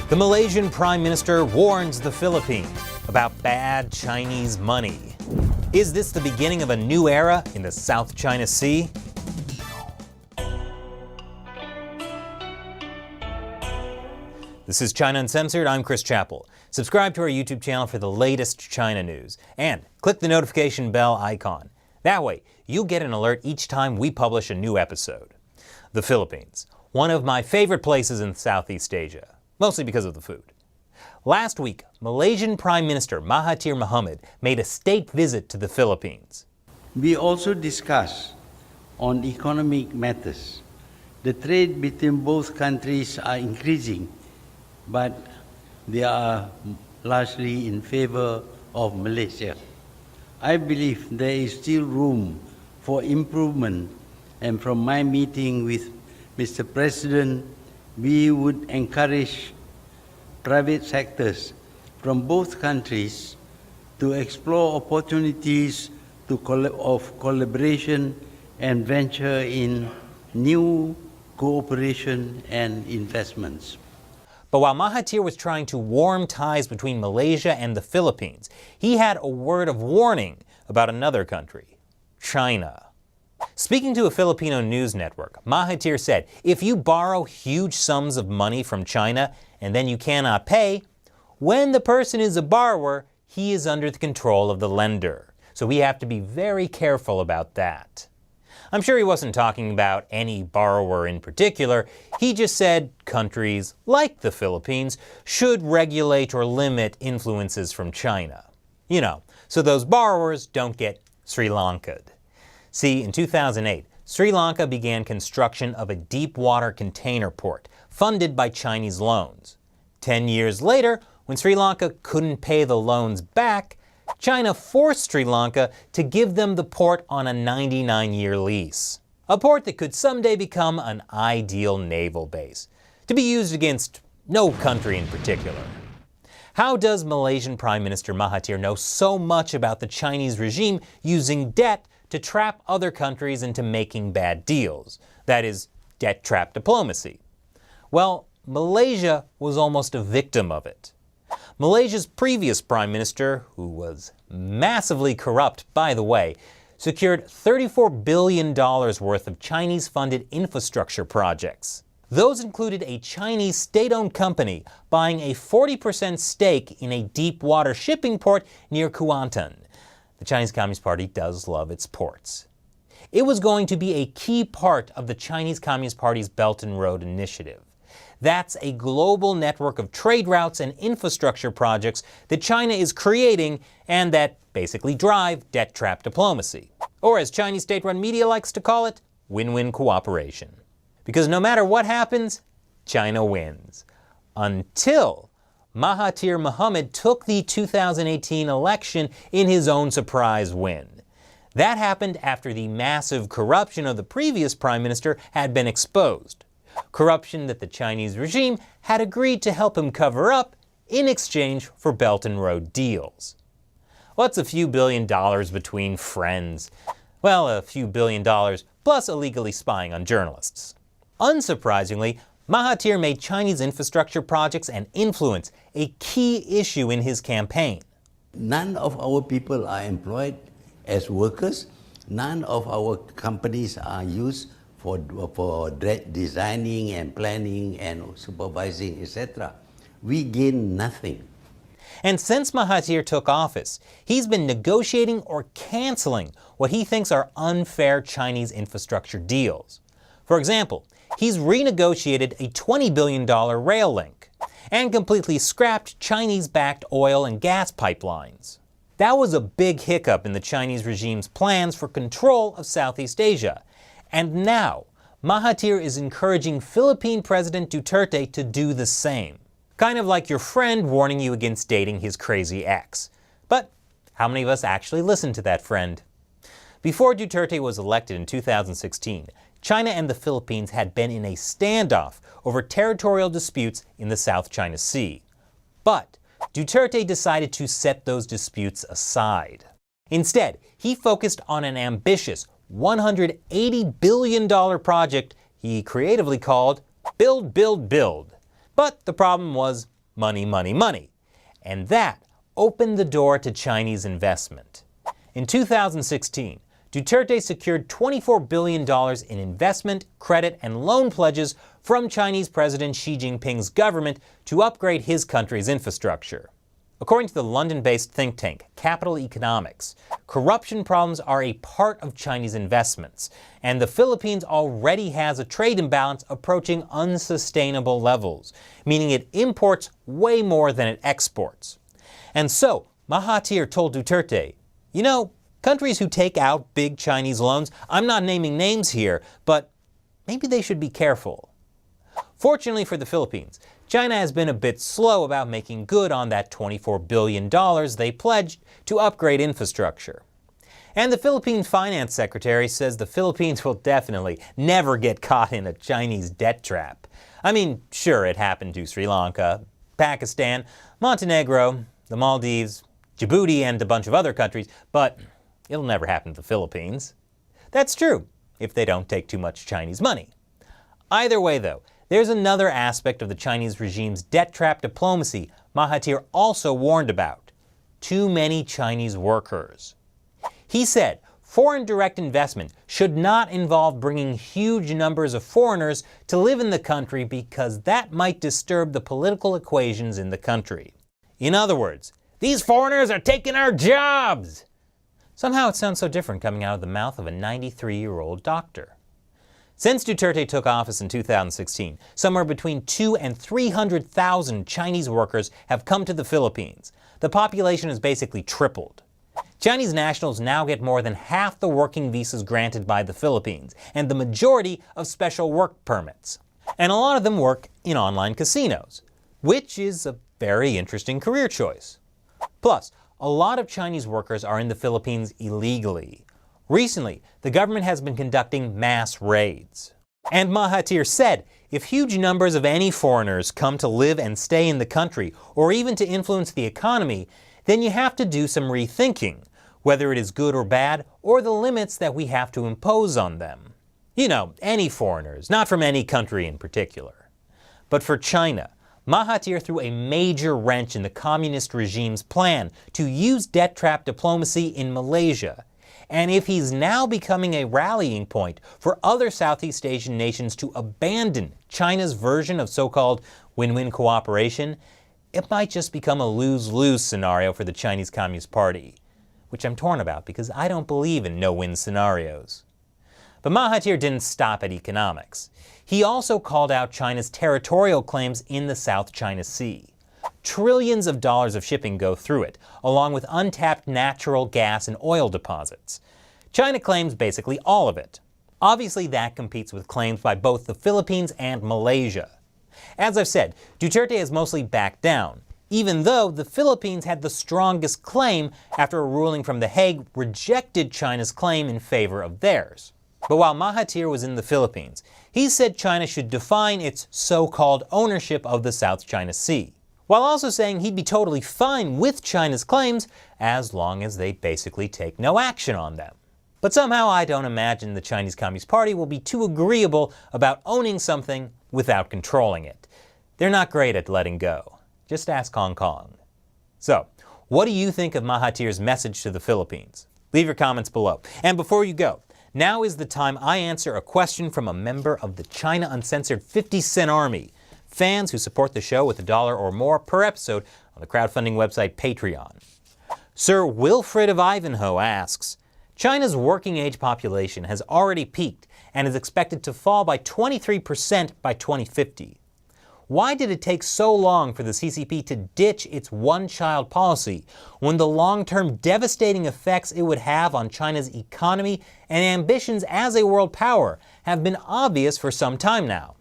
The Malaysian Prime Minister warns the Philippines about bad Chinese money. Is this the beginning of a new era in the South China Sea? This is China Uncensored. I'm Chris Chappell. Subscribe to our YouTube channel for the latest China news and click the notification bell icon. That way, you'll get an alert each time we publish a new episode. The Philippines, one of my favorite places in Southeast Asia, mostly because of the food. Last week, Malaysian Prime Minister Mahathir made a state visit to the Philippines. We also discussed on economic matters. The trade between both countries are increasing, but they are largely in favor of Malaysia. I believe there is still room for improvement, and from my meeting with Mr. President, we would encourage private sectors from both countries to explore opportunities of collaboration and venture in new cooperation and investments. But while Mahathir was trying to warm ties between Malaysia and the Philippines, he had a word of warning about another country, China. Speaking to a Filipino news network, Mahathir said, if you borrow huge sums of money from China and then you cannot pay, when the person is a borrower, he is under the control of the lender. So we have to be very careful about that. I'm sure he wasn't talking about any borrower in particular. He just said countries like the Philippines should regulate or limit influences from China. You know, so those borrowers don't get Sri Lanka'd. See, in 2008, Sri Lanka began construction of a deep water container port funded by Chinese loans. 10 years later, when Sri Lanka couldn't pay the loans back, China forced Sri Lanka to give them the port on a 99-year lease. A port that could someday become an ideal naval base, to be used against no country in particular. How does Malaysian Prime Minister Mahathir know so much about the Chinese regime using debt to trap other countries into making bad deals? That is, debt trap diplomacy. Well, Malaysia was almost a victim of it. Malaysia's previous prime minister, who was massively corrupt, by the way, secured $34 billion worth of Chinese-funded infrastructure projects. Those included a Chinese state-owned company buying a 40% stake in a deep water shipping port near Kuantan. The Chinese Communist Party does love its ports. It was going to be a key part of the Chinese Communist Party's Belt and Road Initiative. That's a global network of trade routes and infrastructure projects that China is creating and that basically drive debt trap diplomacy. Or as Chinese state-run media likes to call it, win-win cooperation. Because no matter what happens, China wins. Until Mahathir Mohamad took the 2018 election in his own surprise win. That happened after the massive corruption of the previous prime minister had been exposed. Corruption that the Chinese regime had agreed to help him cover up in exchange for Belt and Road deals. What's a few $1 billion between friends? Well, a few $1 billion plus illegally spying on journalists. Unsurprisingly, Mahathir made Chinese infrastructure projects and influence a key issue in his campaign. None of our people are employed as workers. None of our companies are used for designing and planning and supervising, etc. We gain nothing. And since Mahathir took office, he's been negotiating or canceling what he thinks are unfair Chinese infrastructure deals. For example, he's renegotiated a $20 billion rail link and completely scrapped Chinese-backed oil and gas pipelines. That was a big hiccup in the Chinese regime's plans for control of Southeast Asia. And now, Mahathir is encouraging Philippine President Dutersé to do the same. Kind of like your friend warning you against dating his crazy ex. But how many of us actually listen to that friend? Before Duterte was elected in 2016, China and the Philippines had been in a standoff over territorial disputes in the South China Sea. But Duterte decided to set those disputes aside. Instead, he focused on an ambitious $180 billion project he creatively called Build, Build, Build. But the problem was money, money, money. And that opened the door to Chinese investment. In 2016, Duteerte secured $24 billion in investment, credit, and loan pledges from Chinese President Xi Jinping's government to upgrade his country's infrastructure. According to the London-based think tank Capital Economics, corruption problems are a part of Chinese investments, and the Philippines already has a trade imbalance approaching unsustainable levels, meaning it imports way more than it exports. And so, Mahathir told Duterte, you know, countries who take out big Chinese loans, I'm not naming names here, but maybe they should be careful. Fortunately for the Philippines, China has been a bit slow about making good on that $24 billion they pledged to upgrade infrastructure. And the Philippine Finance Secretary says the Philippines will definitely never get caught in a Chinese debt trap. I mean, sure, it happened to Sri Lanka, Pakistan, Montenegro, the Maldives, Djibouti, and a bunch of other countries, but it'll never happen to the Philippines. That's true, if they don't take too much Chinese money. Either way, though, there's another aspect of the Chinese regime's debt trap diplomacy Mahathir also warned about: too many Chinese workers. He said foreign direct investment should not involve bringing huge numbers of foreigners to live in the country because that might disturb the political equations in the country. In other words, these foreigners are taking our jobs! Somehow it sounds so different coming out of the mouth of a 93-year-old doctor. Since Duterte took office in 2016, somewhere between 200,000 and 300,000 Chinese workers have come to the Philippines. The population has basically tripled. Chinese nationals now get more than half the working visas granted by the Philippines, and the majority of special work permits. And a lot of them work in online casinos, which is a very interesting career choice. Plus, a lot of Chinese workers are in the Philippines illegally. Recently, the government has been conducting mass raids. And Mahathir said if huge numbers of any foreigners come to live and stay in the country, or even to influence the economy, then you have to do some rethinking, whether it is good or bad, or the limits that we have to impose on them. You know, any foreigners, not from any country in particular. But for China, Mahathir threw a major wrench in the communist regime's plan to use debt trap diplomacy in Malaysia. And if he's now becoming a rallying point for other Southeast Asian nations to abandon China's version of so-called win-win cooperation, it might just become a lose-lose scenario for the Chinese Communist Party, which I'm torn about because I don't believe in no-win scenarios. But Mahathir didn't stop at economics. He also called out China's territorial claims in the South China Sea. Trillions of dollars of shipping go through it, along with untapped natural gas and oil deposits. China claims basically all of it. Obviously, that competes with claims by both the Philippines and Malaysia. As I've said, Duterte has mostly backed down, even though the Philippines had the strongest claim after a ruling from The Hague rejected China's claim in favor of theirs. But while Mahathir was in the Philippines, he said China should define its so-called ownership of the South China Sea, while also saying he'd be totally fine with China's claims as long as they basically take no action on them. But somehow I don't imagine the Chinese Communist Party will be too agreeable about owning something without controlling it. They're not great at letting go. Just ask Hong Kong. So, what do you think of Mahathir's message to the Philippines? Leave your comments below. And before you go, now is the time I answer a question from a member of the China Uncensored 50 Cent Army, fans who support the show with $1 or more per episode on the crowdfunding website Patreon. Sir Wilfred of Ivanhoe asks, China's working age population has already peaked and is expected to fall by 23% by 2050. Why did it take so long for the CCP to ditch its one-child policy when the long-term devastating effects it would have on China's economy and ambitions as a world power have been obvious for some time now?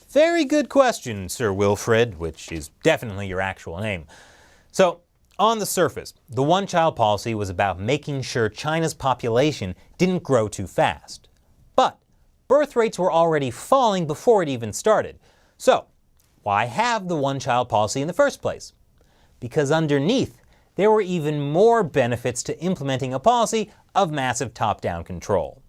Very good question, Sir Wilfred, which is definitely your actual name. So, on the surface, the one-child policy was about making sure China's population didn't grow too fast. But birth rates were already falling before it even started. So, why have the one-child policy in the first place? Because underneath, there were even more benefits to implementing a policy of massive top-down control.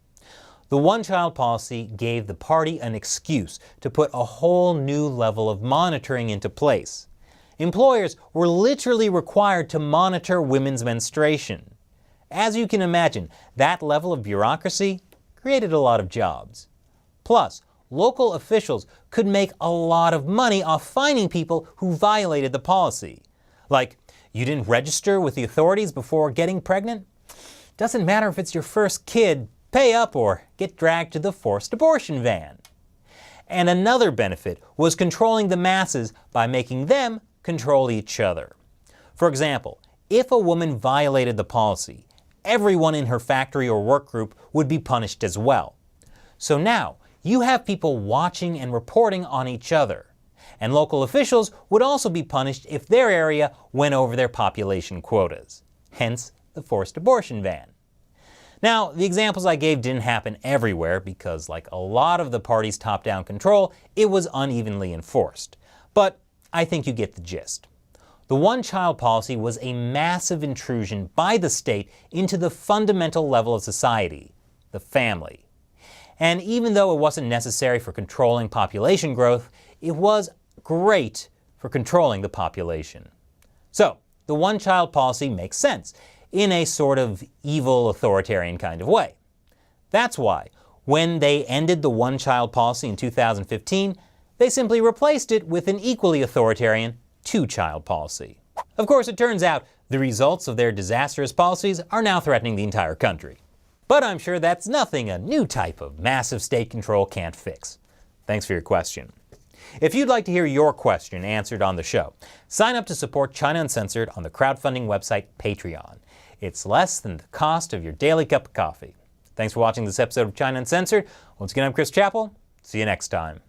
The one-child policy gave the party an excuse to put a whole new level of monitoring into place. employers were literally required to monitor women's menstruation. As you can imagine, that level of bureaucracy created a lot of jobs. Plus, local officials could make a lot of money off fining people who violated the policy. Like, you didn't register with the authorities before getting pregnant? Doesn't matter if it's your first kid, pay up or get dragged to the forced abortion van. And another benefit was controlling the masses by making them control each other. For example, if a woman violated the policy, everyone in her factory or work group would be punished as well. So now, you have people watching and reporting on each other. And local officials would also be punished if their area went over their population quotas. Hence, the forced abortion ban. Now, the examples I gave didn't happen everywhere because, like a lot of the party's top-down control, it was unevenly enforced. But I think you get the gist. The one-child policy was a massive intrusion by the state into the fundamental level of society, the family. And even though it wasn't necessary for controlling population growth, it was great for controlling the population. So, the one-child policy makes sense in a sort of evil authoritarian kind of way. That's why, when they ended the one-child policy in 2015, they simply replaced it with an equally authoritarian two-child policy. Of course, it turns out the results of their disastrous policies are now threatening the entire country. But I'm sure that's nothing a new type of massive state control can't fix. Thanks for your question. If you'd like to hear your question answered on the show, sign up to support China Uncensored on the crowdfunding website Patreon. It's less than the cost of your daily cup of coffee. Thanks for watching this episode of China Uncensored. Once again, I'm Chris Chappell. See you next time.